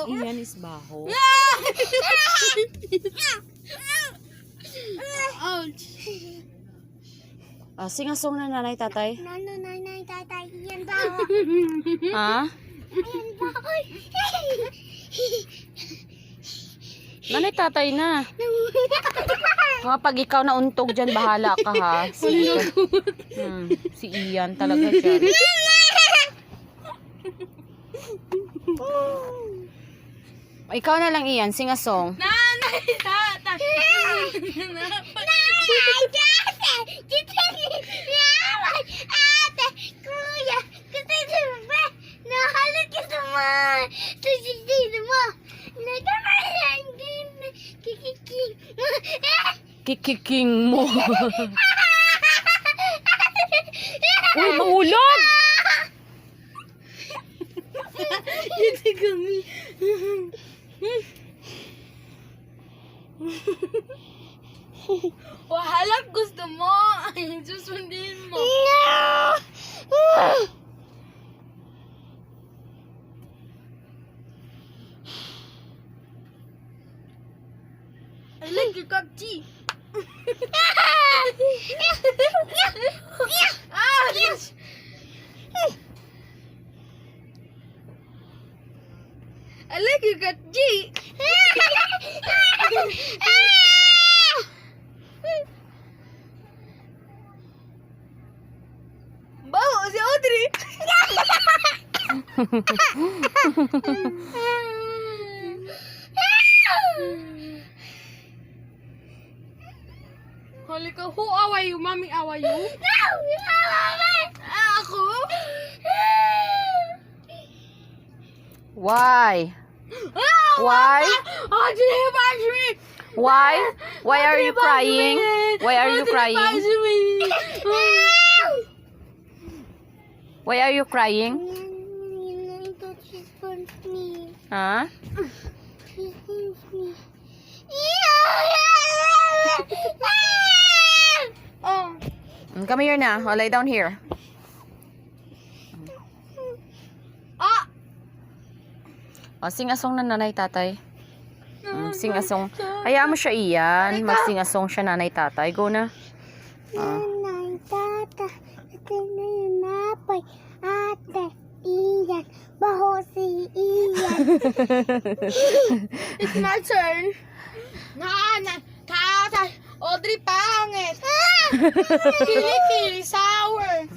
Iyan is baho. Ouch. Sing a song na nanay tatay. Nanay, tatay, yan baho. Ha? Yan baho. Nanay tatay na. Mga pag ikaw na untog dyan, bahala ka ha. Si Ian talaga dyan. Ikaw na lang Ian, sing a song. Nanay, tatay. Nanay, tatay, ate, kuya, kasi diba, nahalot ka sa mga susidino mo. Nagkamayan din, kikiking mo. Kikiking mo. Uy, mahulog! Hindi kami. Wahalak gusto mo. Ay, susundin mo. I like your cup tea. Ouch! I like your cup tea. Baho si Audrey. Holy ka, who are you? Mommy, are you? Ako? Why? Why? Audrey, bash me! Why? Why are you crying? Why are you crying? Why are you crying? She wants me. Huh? She wants me. Oh. Come here na. I'll lay down here. Sing a song na nanay tatay. Sing a song. Hayaan mo siya Ian. Mag-sing a song siya nanay tatay. Go na. Nanay, tata, ate na yung napay, ate, Ian, baho si Ian. It's my turn. Nanay, tatay, Audrey pangit. Kili-kili sour.